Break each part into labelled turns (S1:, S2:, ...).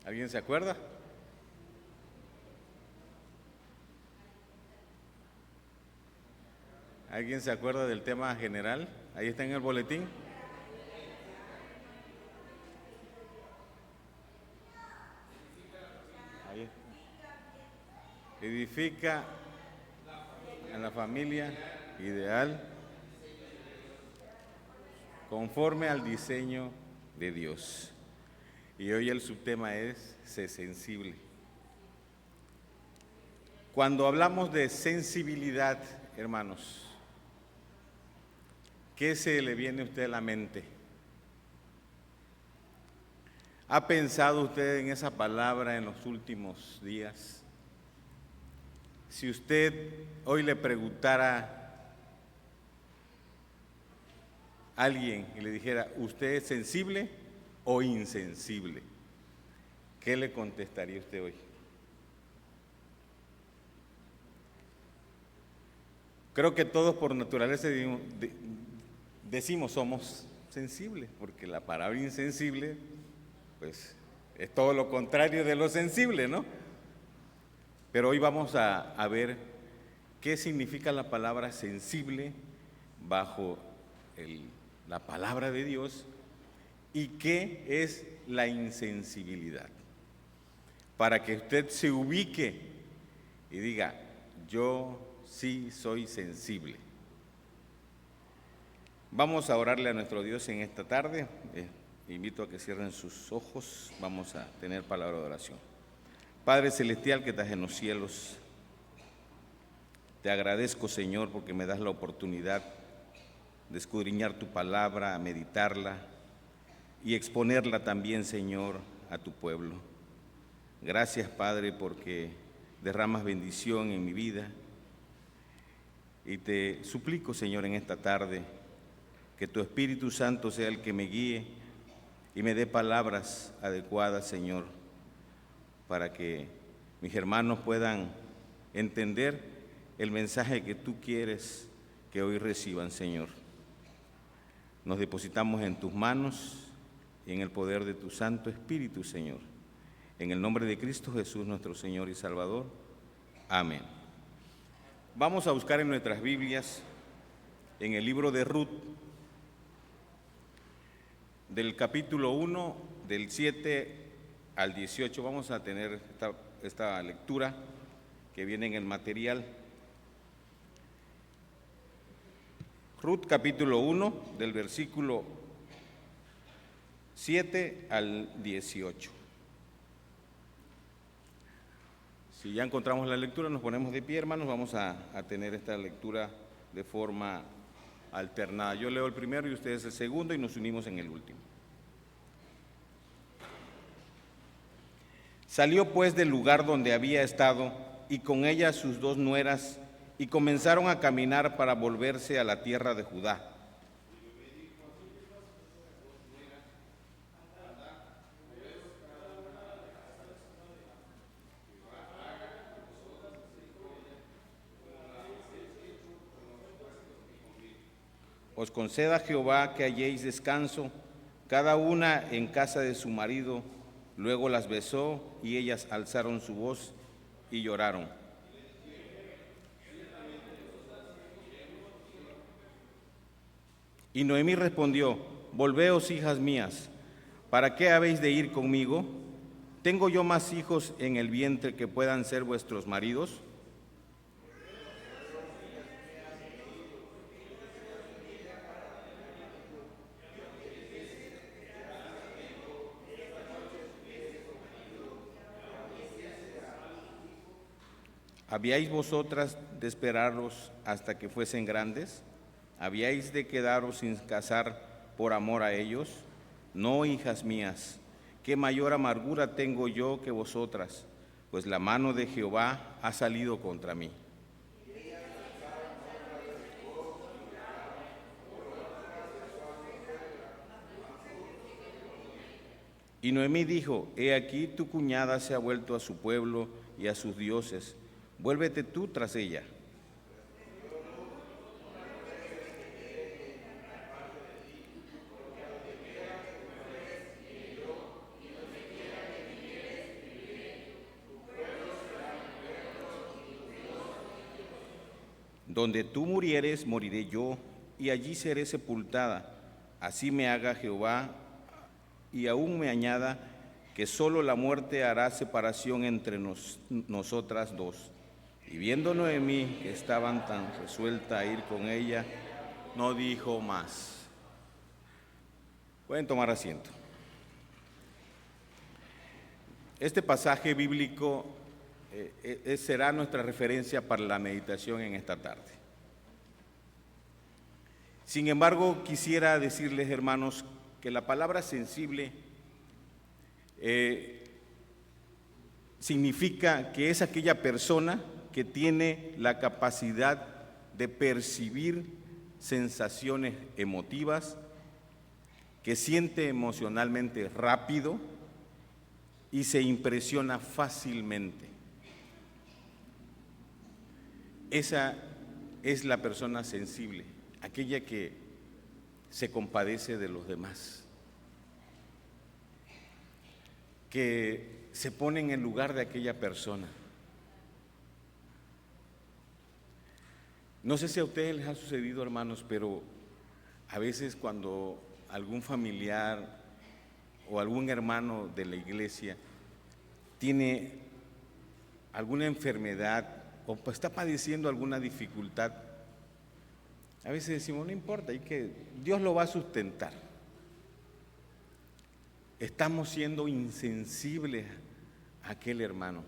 S1: ¿Alguien se acuerda? ¿Alguien se acuerda del tema general? Ahí está en el boletín. Ahí. Edifica a la familia ideal conforme al diseño de Dios. Y hoy el subtema es sé sensible. Cuando hablamos de sensibilidad, hermanos, ¿qué se le viene a usted a la mente? ¿Ha pensado usted en esa palabra en los últimos días? Si usted hoy le preguntara a alguien y le dijera, ¿usted es sensible o insensible? ¿Qué le contestaría usted hoy? Creo que todos por naturaleza decimos somos sensibles, porque la palabra insensible, pues, es todo lo contrario de lo sensible, ¿no? Pero hoy vamos a ver qué significa la palabra sensible bajo la palabra de Dios y qué es la insensibilidad. Para que usted se ubique y diga, yo sí soy sensible. Vamos a orarle a nuestro Dios en esta tarde. Invito a que cierren sus ojos. Vamos a tener palabra de oración. Padre Celestial que estás en los cielos, te agradezco, Señor, porque me das la oportunidad de escudriñar tu palabra, meditarla y exponerla también, Señor, a tu pueblo. Gracias, Padre, porque derramas bendición en mi vida. Y te suplico, Señor, en esta tarde, que tu Espíritu Santo sea el que me guíe y me dé palabras adecuadas, Señor, para que mis hermanos puedan entender el mensaje que tú quieres que hoy reciban, Señor. Nos depositamos en tus manos y en el poder de tu Santo Espíritu, Señor. En el nombre de Cristo Jesús, nuestro Señor y Salvador. Amén. Vamos a buscar en nuestras Biblias, en el libro de Ruth, del capítulo 1, del 7 al 18. Vamos a tener esta lectura que viene en el material. Ruth capítulo 1, del versículo 7 al 18. Si ya encontramos la lectura, nos ponemos de pie, hermanos. Vamos a tener esta lectura de forma alternada. Yo leo el primero y ustedes el segundo y nos unimos en el último. Salió pues del lugar donde había estado y con ella sus dos nueras y comenzaron a caminar para volverse a la tierra de Judá. Os conceda Jehová que halléis descanso, cada una en casa de su marido. Luego las besó y ellas alzaron su voz y lloraron. Y Noemí respondió, volveos, hijas mías, ¿para qué habéis de ir conmigo? ¿Tengo yo más hijos en el vientre que puedan ser vuestros maridos? ¿Habíais vosotras de esperaros hasta que fuesen grandes? ¿Habíais de quedaros sin casar por amor a ellos? No, hijas mías, qué mayor amargura tengo yo que vosotras, pues la mano de Jehová ha salido contra mí. Y Noemí dijo, he aquí tu cuñada se ha vuelto a su pueblo y a sus dioses, vuélvete tú tras ella. Donde tú murieres, moriré yo, y allí seré sepultada. Así me haga Jehová, y aún me añada, que solo la muerte hará separación entre nosotras dos. Y viendo Noemí que estaban tan resuelta a ir con ella, no dijo más. Pueden tomar asiento. Este pasaje bíblico será nuestra referencia para la meditación en esta tarde. Sin embargo, quisiera decirles, hermanos, que la palabra sensible significa que es aquella persona que tiene la capacidad de percibir sensaciones emotivas, que siente emocionalmente rápido y se impresiona fácilmente. Esa es la persona sensible, aquella que se compadece de los demás, que se pone en el lugar de aquella persona. No sé si a ustedes les ha sucedido, hermanos, pero a veces cuando algún familiar o algún hermano de la iglesia tiene alguna enfermedad o está padeciendo alguna dificultad, a veces decimos, no importa, y que Dios lo va a sustentar. Estamos siendo insensibles a aquel hermano.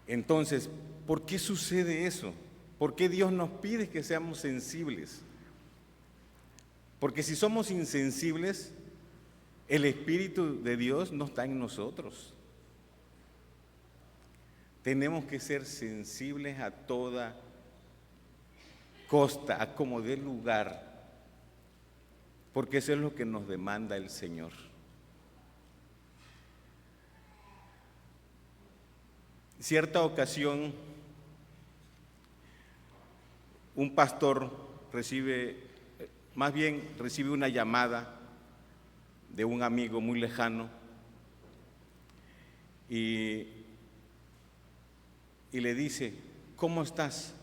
S1: Entonces, ¿por qué sucede eso? ¿Por qué Dios nos pide que seamos sensibles? Porque si somos insensibles, el Espíritu de Dios no está en nosotros. Tenemos que ser sensibles a toda costa, a como dé lugar, porque eso es lo que nos demanda el Señor. Cierta ocasión, un pastor recibe una llamada de un amigo muy lejano y le dice, ¿cómo estás?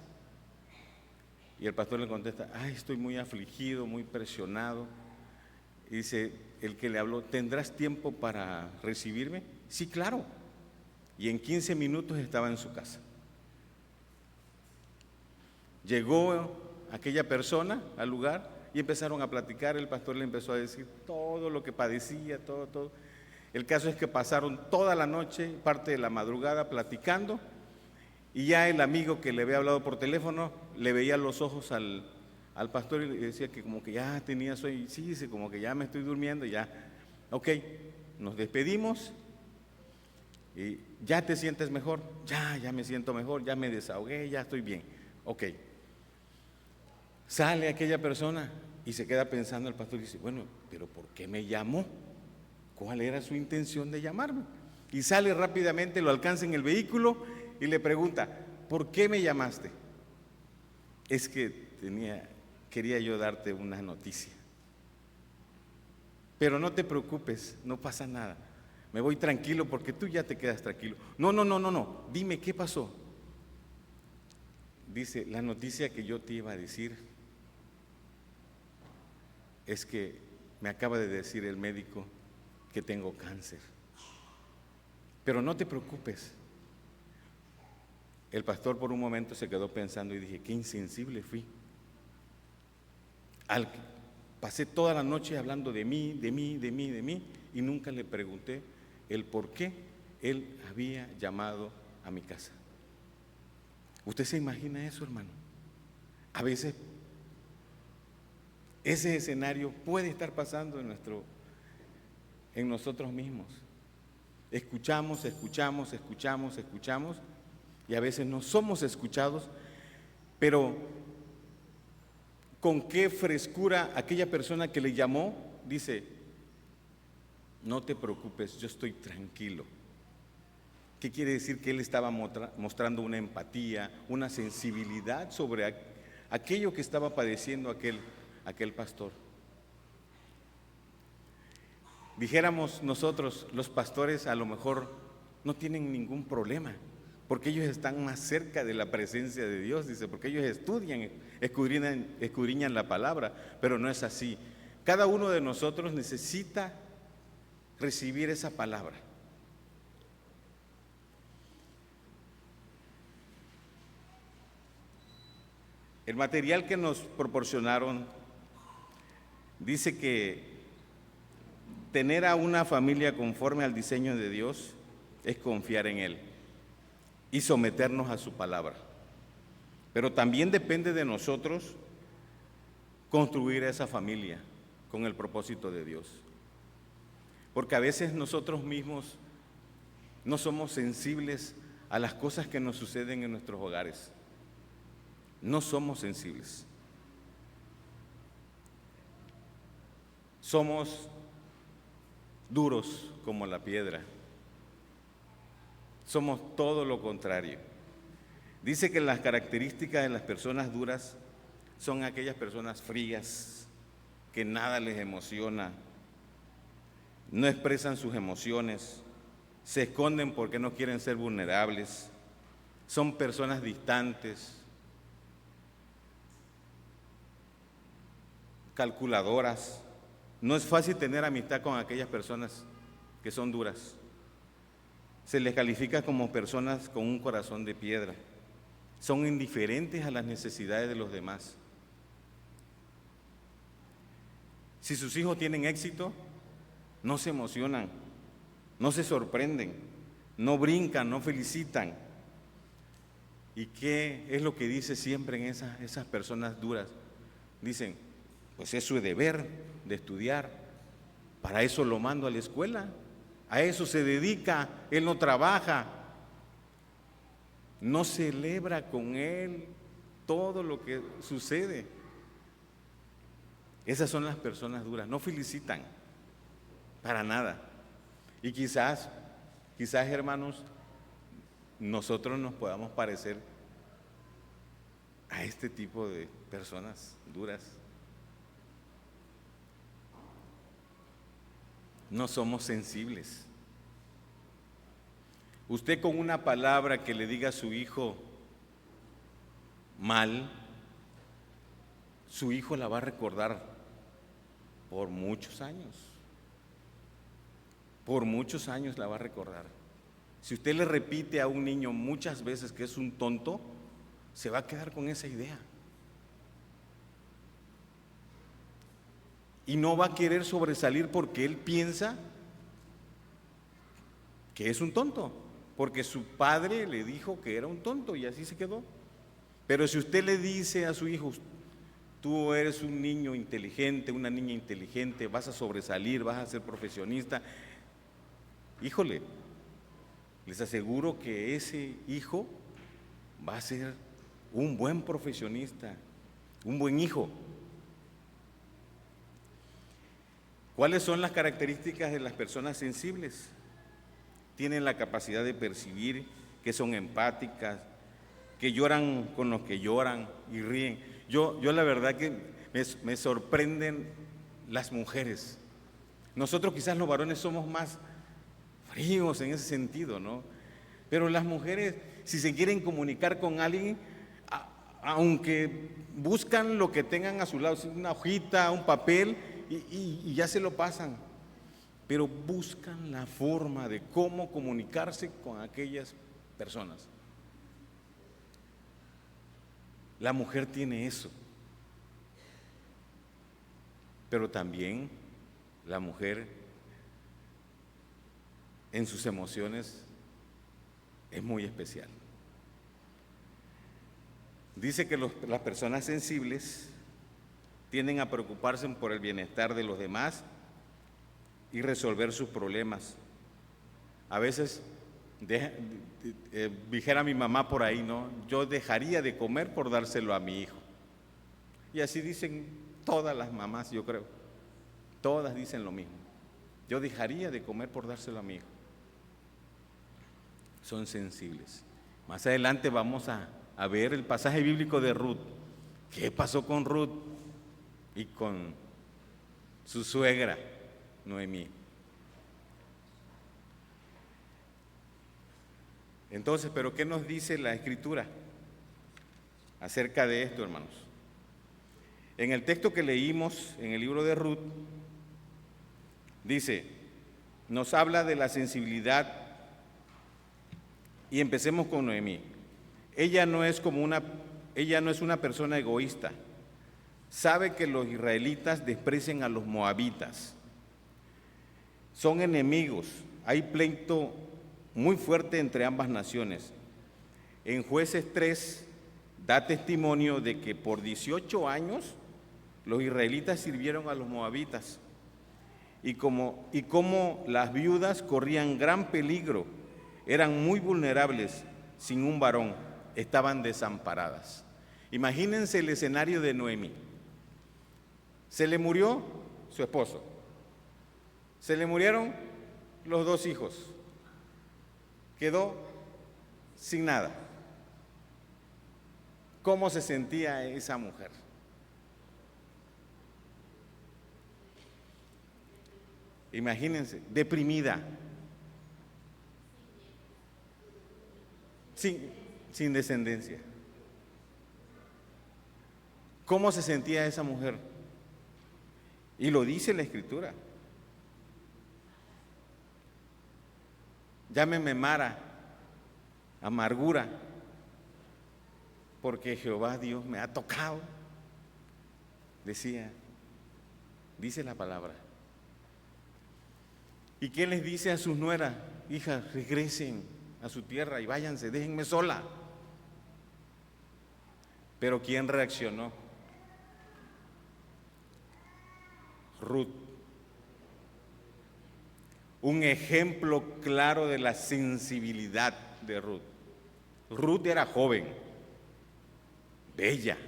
S1: Y el pastor le contesta, estoy muy afligido, muy presionado. Y dice el que le habló, ¿tendrás tiempo para recibirme? Sí, claro. Y en 15 minutos estaba en su casa. Llegó aquella persona al lugar y empezaron a platicar. El pastor le empezó a decir todo lo que padecía, todo. El caso es que pasaron toda la noche, parte de la madrugada, platicando, y ya el amigo que le había hablado por teléfono le veía los ojos al pastor y le decía que como que ya tenía sueño. Sí, dice, como que ya me estoy durmiendo, ya. Ok, nos despedimos. ¿Y ya te sientes mejor? Ya me siento mejor, ya me desahogué, ya estoy bien. Ok. Sale aquella persona y se queda pensando el pastor y dice, bueno, pero ¿por qué me llamó? ¿Cuál era su intención de llamarme? Y sale rápidamente, lo alcanza en el vehículo y le pregunta, ¿por qué me llamaste? Es que quería yo darte una noticia. Pero no te preocupes, no pasa nada. Me voy tranquilo porque tú ya te quedas tranquilo. No, dime, ¿qué pasó? Dice, la noticia que yo te iba a decir es que me acaba de decir el médico que tengo cáncer. Pero no te preocupes. El pastor por un momento se quedó pensando y dije, qué insensible fui. Pasé toda la noche hablando de mí, y nunca le pregunté el por qué él había llamado a mi casa. ¿Usted se imagina eso, hermano? A veces ese escenario puede estar pasando en nosotros mismos. Escuchamos, y a veces no somos escuchados, pero con qué frescura aquella persona que le llamó dice, no te preocupes, yo estoy tranquilo. ¿Qué quiere decir? Que él estaba mostrando una empatía, una sensibilidad sobre aquello que estaba padeciendo aquel pastor. Dijéramos nosotros, los pastores a lo mejor no tienen ningún problema, porque ellos están más cerca de la presencia de Dios, dice, porque ellos estudian, escudriñan la palabra, pero no es así. Cada uno de nosotros necesita recibir esa palabra. El material que nos proporcionaron dice que tener a una familia conforme al diseño de Dios es confiar en Él y someternos a su palabra. Pero también depende de nosotros construir esa familia con el propósito de Dios. Porque a veces nosotros mismos no somos sensibles a las cosas que nos suceden en nuestros hogares. No somos sensibles. Somos duros como la piedra. Somos todo lo contrario. Dice que las características de las personas duras son aquellas personas frías, que nada les emociona, no expresan sus emociones, se esconden porque no quieren ser vulnerables, son personas distantes, calculadoras. No es fácil tener amistad con aquellas personas que son duras. Se les califica como personas con un corazón de piedra. Son indiferentes a las necesidades de los demás. Si sus hijos tienen éxito, no se emocionan, no se sorprenden, no brincan, no felicitan. ¿Y qué es lo que dice siempre en esas personas duras? Dicen, pues es su deber de estudiar, para eso lo mando a la escuela, a eso se dedica, él no trabaja, no celebra con él todo lo que sucede. Esas son las personas duras, no felicitan para nada. Y quizás hermanos, nosotros nos podamos parecer a este tipo de personas duras. No somos sensibles. Usted con una palabra que le diga a su hijo mal, su hijo la va a recordar por muchos años. Por muchos años la va a recordar. Si usted le repite a un niño muchas veces que es un tonto, se va a quedar con esa idea. Y no va a querer sobresalir porque él piensa que es un tonto, porque su padre le dijo que era un tonto y así se quedó. Pero si usted le dice a su hijo, tú eres un niño inteligente, una niña inteligente, vas a sobresalir, vas a ser profesionista, híjole, les aseguro que ese hijo va a ser un buen profesionista, un buen hijo. ¿Cuáles son las características de las personas sensibles? Tienen la capacidad de percibir, que son empáticas, que lloran con los que lloran y ríen. Yo la verdad que me sorprenden las mujeres. Nosotros quizás los varones somos más fríos en ese sentido, ¿no? Pero las mujeres, si se quieren comunicar con alguien, aunque buscan lo que tengan a su lado, una hojita, un papel, y ya se lo pasan, pero buscan la forma de cómo comunicarse con aquellas personas. La mujer tiene eso, pero también la mujer en sus emociones es muy especial. Dice que las personas sensibles tienden a preocuparse por el bienestar de los demás y resolver sus problemas. A veces, dijera mi mamá por ahí, ¿no? Yo dejaría de comer por dárselo a mi hijo. Y así dicen todas las mamás, yo creo. Todas dicen lo mismo. Yo dejaría de comer por dárselo a mi hijo. Son sensibles. Más adelante vamos a ver el pasaje bíblico de Ruth. ¿Qué pasó con Ruth y con su suegra, Noemí? Entonces, ¿pero qué nos dice la Escritura acerca de esto, hermanos? En el texto que leímos en el libro de Ruth, dice, nos habla de la sensibilidad, y empecemos con Noemí. Ella no es una persona egoísta. Sabe que los israelitas desprecian a los moabitas. Son enemigos. Hay pleito muy fuerte entre ambas naciones. En Jueces 3 da testimonio de que por 18 años los israelitas sirvieron a los moabitas y como las viudas corrían gran peligro, eran muy vulnerables, sin un varón, estaban desamparadas. Imagínense el escenario de Noemí. Se le murió su esposo, se le murieron los 2 hijos, quedó sin nada. ¿Cómo se sentía esa mujer? Imagínense, deprimida, sin descendencia. ¿Cómo se sentía esa mujer? Y lo dice la Escritura. Llámeme Mara, amargura, porque Jehová Dios me ha tocado, dice la palabra. ¿Y qué les dice a sus nueras? Hijas, regresen a su tierra y váyanse, déjenme sola. Pero ¿quién reaccionó? Ruth. Un ejemplo claro de la sensibilidad de Ruth. Ruth era joven, bella,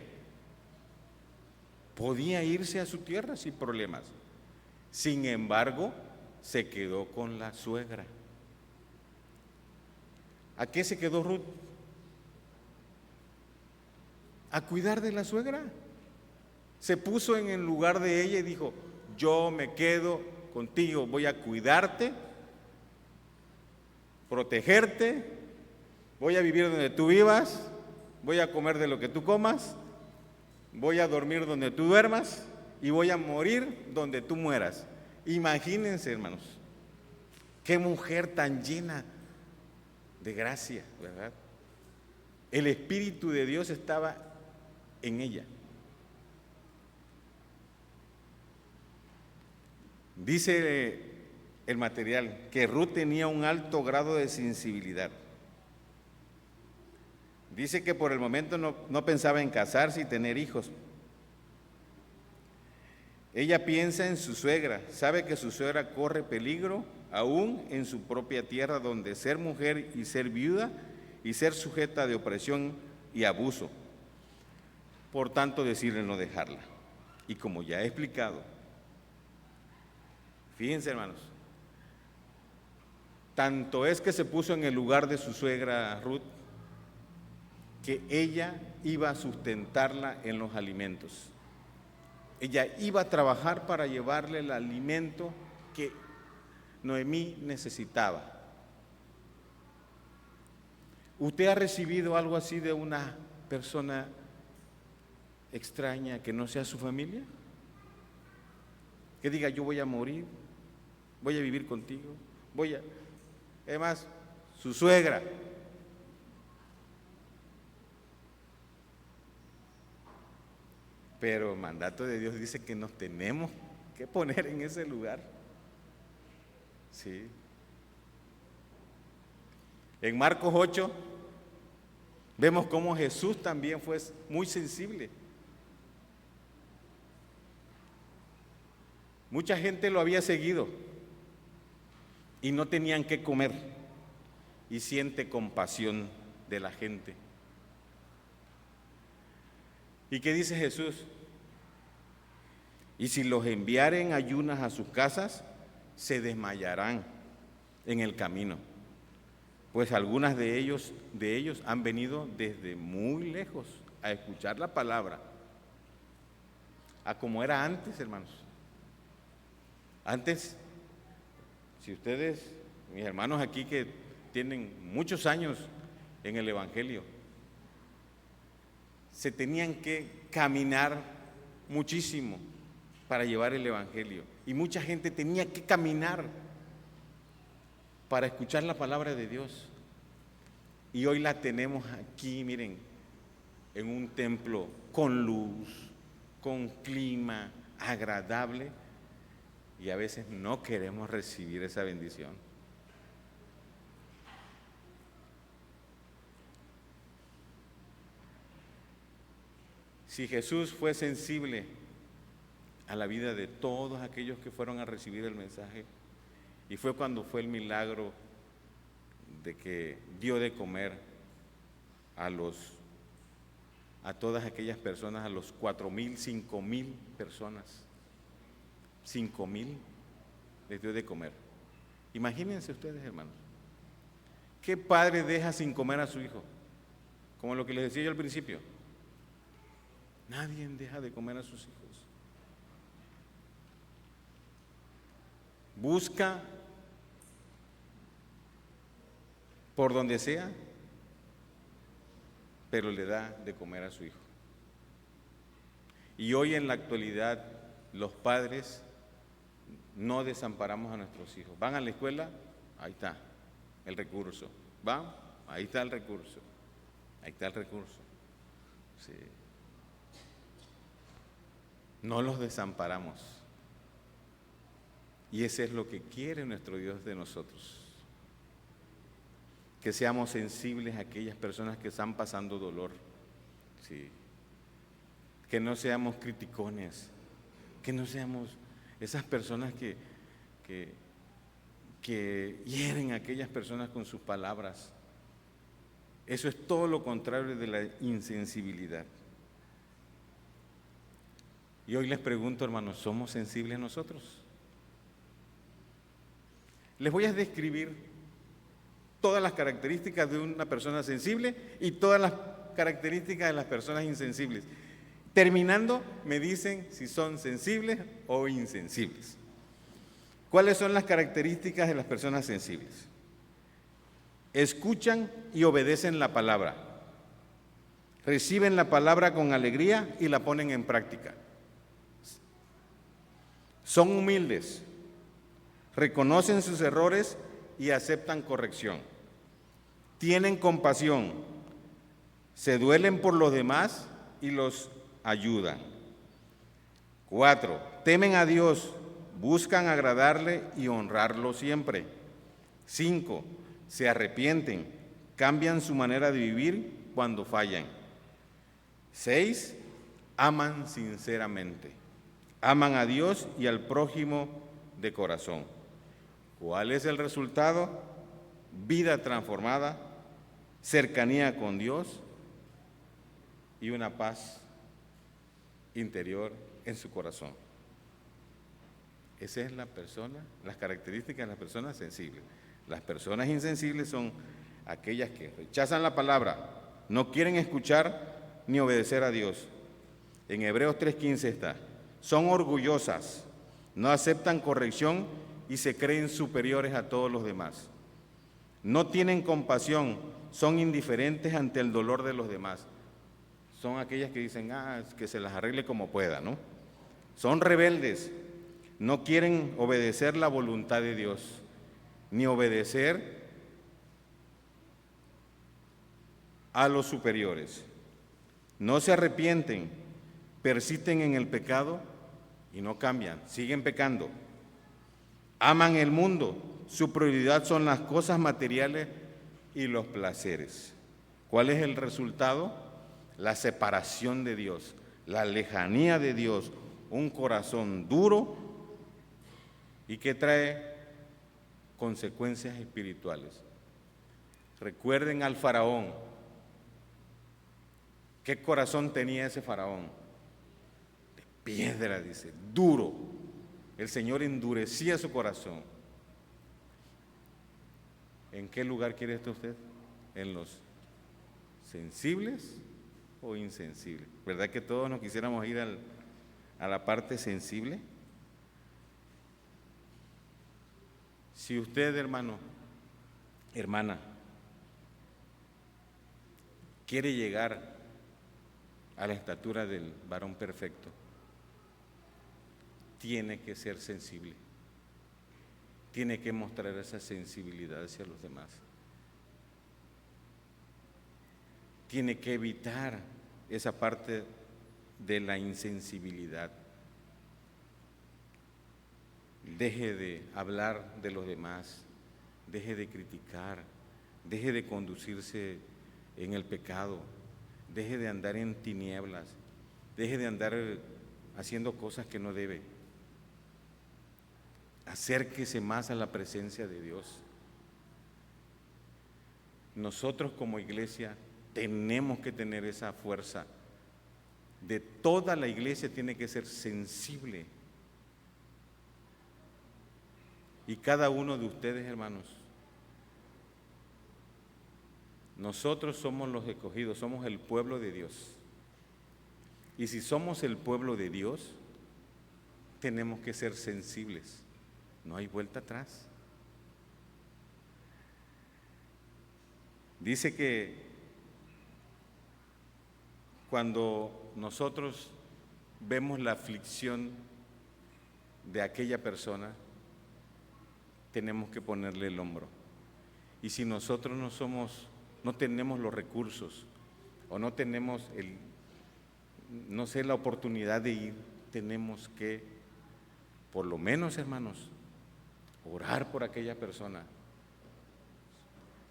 S1: podía irse a su tierra sin problemas. Sin embargo, se quedó con la suegra. ¿A qué se quedó Ruth? A cuidar de la suegra. Se puso en el lugar de ella y dijo, yo me quedo contigo, voy a cuidarte, protegerte, voy a vivir donde tú vivas, voy a comer de lo que tú comas, voy a dormir donde tú duermas y voy a morir donde tú mueras. Imagínense, hermanos, qué mujer tan llena de gracia, ¿verdad? El Espíritu de Dios estaba en ella. Dice el material que Ruth tenía un alto grado de sensibilidad. Dice que por el momento no pensaba en casarse y tener hijos. Ella piensa en su suegra, sabe que su suegra corre peligro aún en su propia tierra, donde ser mujer y ser viuda y ser sujeta de opresión y abuso. Por tanto, decirle no dejarla. Y como ya he explicado, fíjense, hermanos, tanto es que se puso en el lugar de su suegra Ruth, que ella iba a sustentarla en los alimentos. Ella iba a trabajar para llevarle el alimento que Noemí necesitaba. ¿Usted ha recibido algo así de una persona extraña que no sea su familia? Que diga, yo voy a morir, voy a vivir contigo, además, su suegra. Pero el mandato de Dios dice que nos tenemos que poner en ese lugar. Sí. En Marcos 8 vemos cómo Jesús también fue muy sensible. Mucha gente lo había seguido y no tenían qué comer, y siente compasión de la gente. ¿Y qué dice Jesús? Y si los enviaren ayunas a sus casas, se desmayarán en el camino, pues algunas de ellos han venido desde muy lejos a escuchar la palabra, a como era antes, hermanos. Antes, si ustedes, mis hermanos aquí que tienen muchos años en el Evangelio. Se tenían que caminar muchísimo para llevar el Evangelio. Y mucha gente tenía que caminar para escuchar la palabra de Dios. Y hoy la tenemos aquí, miren, en un templo con luz, con clima agradable, y a veces no queremos recibir esa bendición. Si Jesús fue sensible a la vida de todos aquellos que fueron a recibir el mensaje, y fue cuando fue el milagro de que dio de comer a todas aquellas personas, a los 4,000, 5,000 personas, 5,000 les dio de comer. Imagínense ustedes, hermanos, ¿qué padre deja sin comer a su hijo? Como lo que les decía yo al principio, nadie deja de comer a sus hijos. Busca por donde sea, pero le da de comer a su hijo. Y hoy en la actualidad los padres no desamparamos a nuestros hijos. Van a la escuela, ahí está el recurso. Van, ahí está el recurso. Ahí está el recurso. Sí. No los desamparamos. Y ese es lo que quiere nuestro Dios de nosotros. Que seamos sensibles a aquellas personas que están pasando dolor. Sí. Que no seamos criticones. Que no seamos esas personas que hieren a aquellas personas con sus palabras. Eso es todo lo contrario de la insensibilidad. Y hoy les pregunto, hermanos, ¿somos sensibles nosotros? Les voy a describir todas las características de una persona sensible y todas las características de las personas insensibles. Terminando, me dicen si son sensibles o insensibles. ¿Cuáles son las características de las personas sensibles? Escuchan y obedecen la palabra. Reciben la palabra con alegría y la ponen en práctica. Son humildes. Reconocen sus errores y aceptan corrección. Tienen compasión. Se duelen por los demás y los ayudan. 4. Temen a Dios, buscan agradarle y honrarlo siempre. 5. Se arrepienten, cambian su manera de vivir cuando fallan. 6. Aman sinceramente. Aman a Dios y al prójimo de corazón. ¿Cuál es el resultado? Vida transformada, cercanía con Dios y una paz interior en su corazón. Esa es la persona, las características de las personas sensibles. Las personas insensibles son aquellas que rechazan la palabra, no quieren escuchar ni obedecer a Dios. En Hebreos 3:15 está, son orgullosas, no aceptan corrección y se creen superiores a todos los demás. No tienen compasión, son indiferentes ante el dolor de los demás. Son aquellas que dicen, que se las arregle como pueda, ¿no? Son rebeldes, no quieren obedecer la voluntad de Dios, ni obedecer a los superiores. No se arrepienten, persisten en el pecado y no cambian, siguen pecando. Aman el mundo, su prioridad son las cosas materiales y los placeres. ¿Cuál es el resultado? La separación de Dios, la lejanía de Dios, un corazón duro y que trae consecuencias espirituales. Recuerden al faraón. ¿Qué corazón tenía ese faraón? De piedra, dice, duro. El Señor endurecía su corazón. ¿En qué lugar quiere esto usted? ¿En los sensibles o insensibles? ¿Verdad que todos nos quisiéramos ir a la parte sensible? Si usted, hermano, hermana, quiere llegar a la estatura del varón perfecto, tiene que ser sensible, tiene que mostrar esa sensibilidad hacia los demás, tiene que evitar esa parte de la insensibilidad. Deje de hablar de los demás, deje de criticar, deje de conducirse en el pecado, deje de andar en tinieblas, deje de andar haciendo cosas que no debe. Acérquese más a la presencia de Dios. Nosotros como iglesia tenemos que tener esa fuerza. De toda la iglesia tiene que ser sensible. Y cada uno de ustedes, hermanos, nosotros somos los escogidos, somos el pueblo de Dios. Y si somos el pueblo de Dios, tenemos que ser sensibles. No hay vuelta atrás. Dice que cuando nosotros vemos la aflicción de aquella persona, tenemos que ponerle el hombro. Y si nosotros no tenemos los recursos o no tenemos la oportunidad de ir, tenemos que, por lo menos, hermanos, orar por aquella persona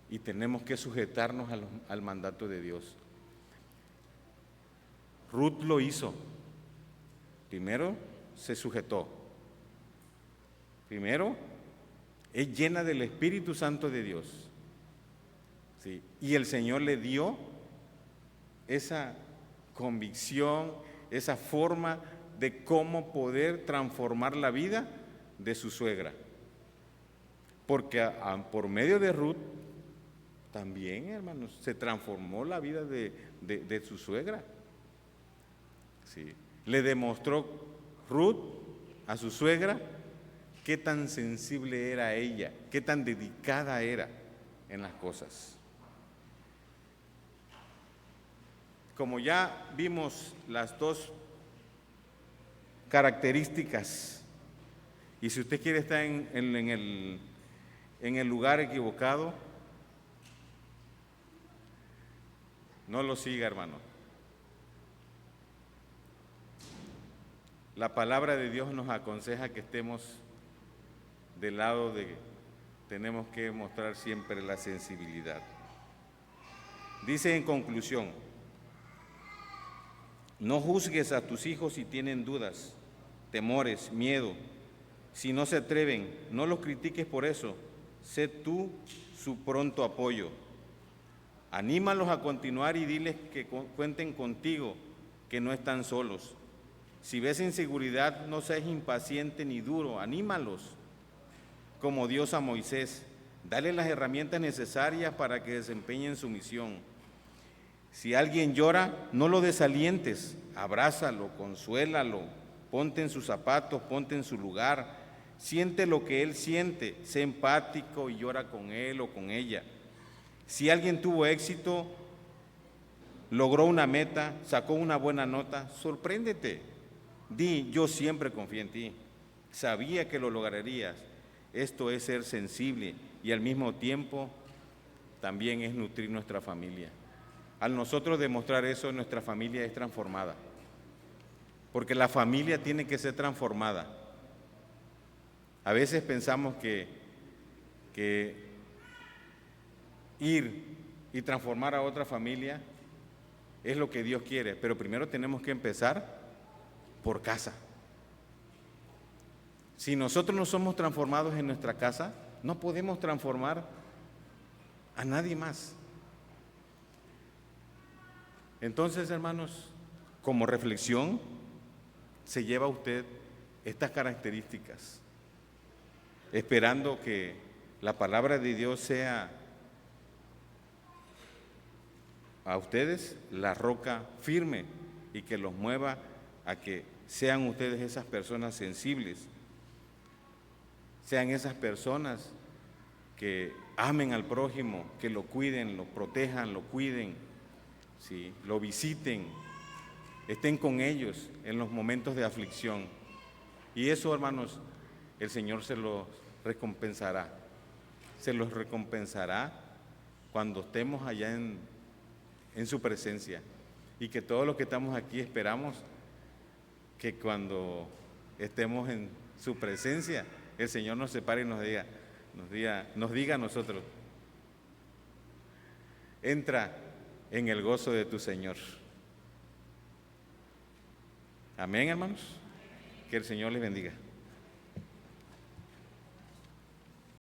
S1: y tenemos que sujetarnos al mandato de Dios. Ruth lo hizo. Primero se sujetó. Primero es llena del Espíritu Santo de Dios. ¿Sí? Y el Señor le dio esa convicción, esa forma de cómo poder transformar la vida de su suegra. Porque por medio de Ruth también, hermanos, se transformó la vida de su suegra. Sí. Le demostró Ruth a su suegra qué tan sensible era ella, qué tan dedicada era en las cosas. Como ya vimos las dos características, y si usted quiere estar en el lugar equivocado, no lo siga, hermano. La palabra de Dios nos aconseja que estemos del lado de, tenemos que mostrar siempre la sensibilidad. Dice en conclusión, no juzgues a tus hijos si tienen dudas, temores, miedo. Si no se atreven, no los critiques por eso. Sé tú su pronto apoyo. Anímalos a continuar y diles que cuenten contigo, que no están solos. Si ves inseguridad, no seas impaciente ni duro, anímalos. Como Dios a Moisés, dale las herramientas necesarias para que desempeñen su misión. Si alguien llora, no lo desalientes, abrázalo, consuélalo, ponte en sus zapatos, ponte en su lugar, siente lo que él siente, sé empático y llora con él o con ella. Si alguien tuvo éxito, logró una meta, sacó una buena nota, sorpréndete. Di, yo siempre confié en ti, sabía que lo lograrías. Esto es ser sensible y al mismo tiempo también es nutrir nuestra familia. Al nosotros demostrar eso, nuestra familia es transformada, porque la familia tiene que ser transformada. A veces pensamos que ir y transformar a otra familia es lo que Dios quiere, pero primero tenemos que empezar por casa. Si nosotros no somos transformados en nuestra casa, no podemos transformar a nadie más. Entonces, hermanos, como reflexión, se lleva usted estas características, esperando que la palabra de Dios sea a ustedes la roca firme y que los mueva a que sean ustedes esas personas sensibles, sean esas personas que amen al prójimo, que lo cuiden, lo protejan, lo cuiden, ¿sí? Lo visiten, estén con ellos en los momentos de aflicción. Y eso, hermanos, el Señor se los recompensará. Se los recompensará cuando estemos allá en su presencia. Y que todos los que estamos aquí esperamos que cuando estemos en su presencia, el Señor nos separe y nos diga a nosotros: entra en el gozo de tu Señor. Amén, hermanos. Que el Señor les bendiga.